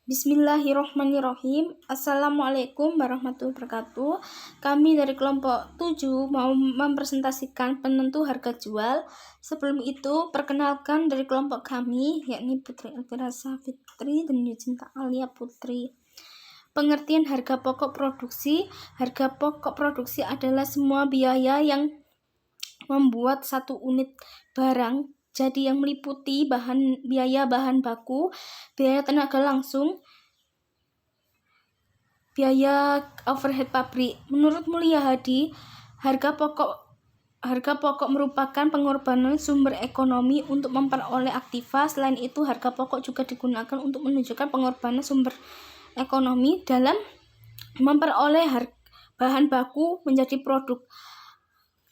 Bismillahirrohmanirrohim. Assalamualaikum warahmatullahi wabarakatuh. Kami dari kelompok 7 mau mempresentasikan penentu harga jual. Sebelum itu, perkenalkan dari kelompok kami, yakni Putri Elvira Safitri dan Yucinta Alia Putri. Pengertian harga pokok produksi. Harga pokok produksi adalah semua biaya yang membuat satu unit barang, jadi yang meliputi biaya bahan baku, biaya tenaga langsung, biaya overhead pabrik. Menurut Mulia Hadi, harga pokok merupakan pengorbanan sumber ekonomi untuk memperoleh aktiva. Selain itu, harga pokok juga digunakan untuk menunjukkan pengorbanan sumber ekonomi dalam memperoleh bahan baku menjadi produk.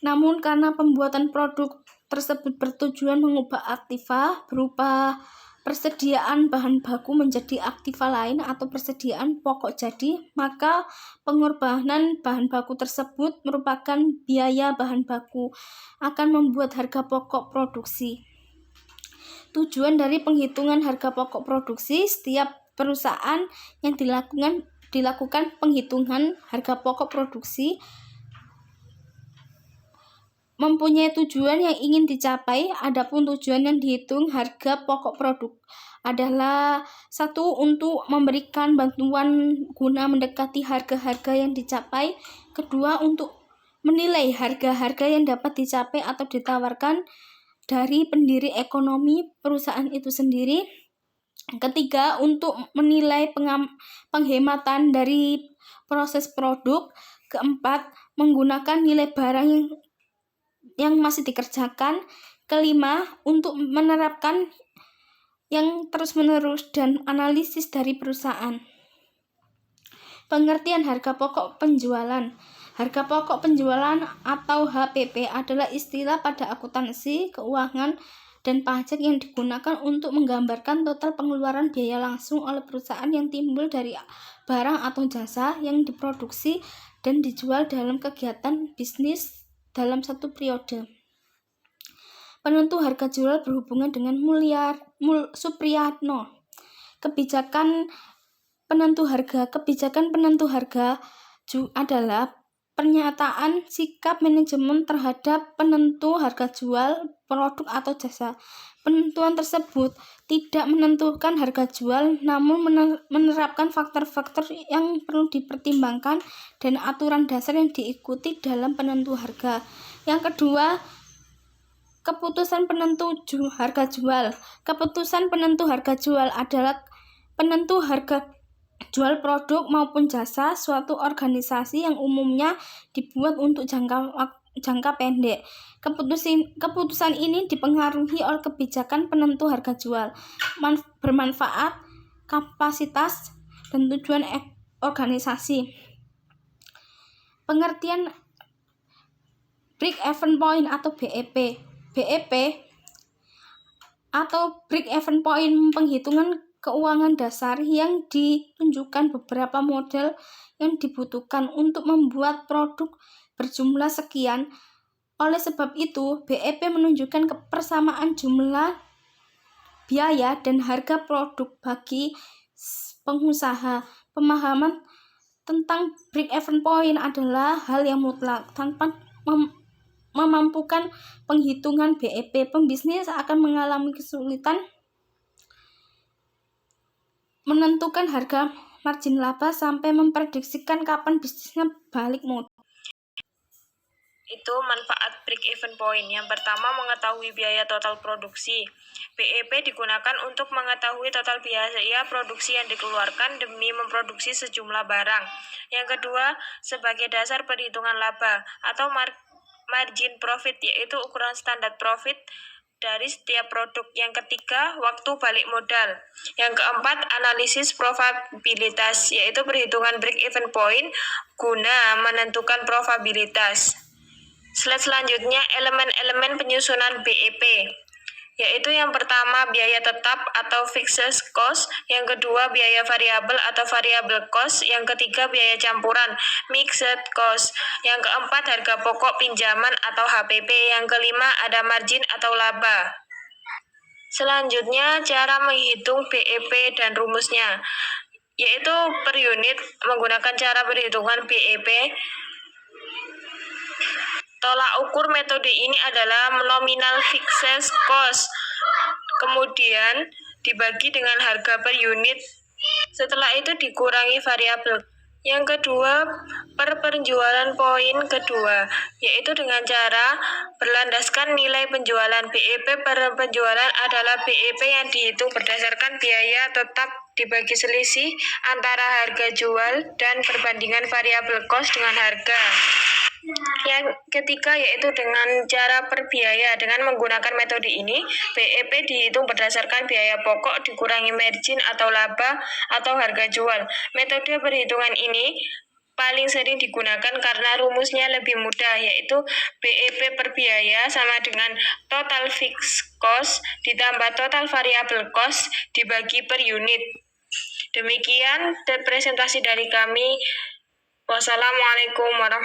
Namun karena pembuatan produk tersebut bertujuan mengubah aktiva berupa persediaan bahan baku menjadi aktiva lain atau persediaan pokok jadi, maka pengorbanan bahan baku tersebut merupakan biaya bahan baku akan membuat harga pokok produksi. Tujuan dari penghitungan harga pokok produksi, setiap perusahaan yang dilakukan penghitungan harga pokok produksi mempunyai tujuan yang ingin dicapai. Adapun tujuan yang dihitung harga pokok produk adalah: 1. Untuk memberikan bantuan guna mendekati harga-harga yang dicapai. 2. Untuk menilai harga-harga yang dapat dicapai atau ditawarkan dari pendiri ekonomi perusahaan itu sendiri. 3. Untuk menilai penghematan dari proses produk. 4. Menggunakan nilai barang yang masih dikerjakan. 5. Untuk menerapkan yang terus-menerus dan analisis dari perusahaan. Pengertian harga pokok penjualan. Harga pokok penjualan atau HPP adalah istilah pada akuntansi, keuangan, dan pajak yang digunakan untuk menggambarkan total pengeluaran biaya langsung oleh perusahaan yang timbul dari barang atau jasa yang diproduksi dan dijual dalam kegiatan bisnis dalam satu periode. Penentu harga jual berhubungan dengan Supriyatno. Kebijakan penentu harga. Kebijakan penentu harga adalah pernyataan sikap manajemen terhadap penentu harga jual produk atau jasa. Penentuan tersebut tidak menentukan harga jual, namun menerapkan faktor-faktor yang perlu dipertimbangkan dan aturan dasar yang diikuti dalam penentu harga. Yang kedua, keputusan penentu harga jual. Keputusan penentu harga jual adalah penentu harga jual produk maupun jasa suatu organisasi yang umumnya dibuat untuk jangka pendek. Keputusan ini dipengaruhi oleh kebijakan penentu harga jual, bermanfaat, kapasitas, dan tujuan organisasi. Pengertian break-even point atau BEP. BEP atau break-even point penghitungan keuangan dasar yang ditunjukkan beberapa model yang dibutuhkan untuk membuat produk berjumlah sekian. Oleh sebab itu, BEP menunjukkan kebersamaan jumlah biaya dan harga produk bagi pengusaha. Pemahaman tentang break-even point adalah hal yang mutlak. Tanpa memampukan penghitungan BEP, pembisnis akan mengalami kesulitan menentukan harga margin laba sampai memprediksikan kapan bisnisnya balik modal. Itu manfaat break-even point. Yang pertama, mengetahui biaya total produksi. BEP digunakan untuk mengetahui total biaya produksi yang dikeluarkan demi memproduksi sejumlah barang. Yang kedua, sebagai dasar perhitungan laba atau margin profit, yaitu ukuran standar profit dari setiap produk. Yang ketiga, waktu balik modal. Yang keempat, analisis probabilitas, yaitu perhitungan break-even point guna menentukan probabilitas. Slide selanjutnya, elemen-elemen penyusunan BEP, yaitu yang pertama biaya tetap atau fixed cost, yang kedua biaya variabel atau variable cost, yang ketiga biaya campuran mixed cost, yang keempat harga pokok pinjaman atau HPP, yang kelima ada margin atau laba. Selanjutnya, cara menghitung BEP dan rumusnya. yaitu per unit menggunakan cara perhitungan BEP. Tolak ukur metode ini adalah nominal fixed cost, kemudian dibagi dengan harga per unit, setelah itu dikurangi variabel. Yang kedua, per penjualan poin kedua, yaitu dengan cara berlandaskan nilai penjualan. BEP per penjualan adalah BEP yang dihitung berdasarkan biaya tetap dibagi selisih antara harga jual dan perbandingan variabel cost dengan harga. Yang ketiga yaitu dengan cara per biaya. Dengan menggunakan metode ini, BEP dihitung berdasarkan biaya pokok dikurangi margin atau laba atau harga jual. Metode perhitungan ini paling sering digunakan karena rumusnya lebih mudah, yaitu BEP per biaya sama dengan total fixed cost ditambah total variable cost dibagi per unit. Demikian presentasi dari kami. Wassalamualaikum warahmatullahi wabarakatuh.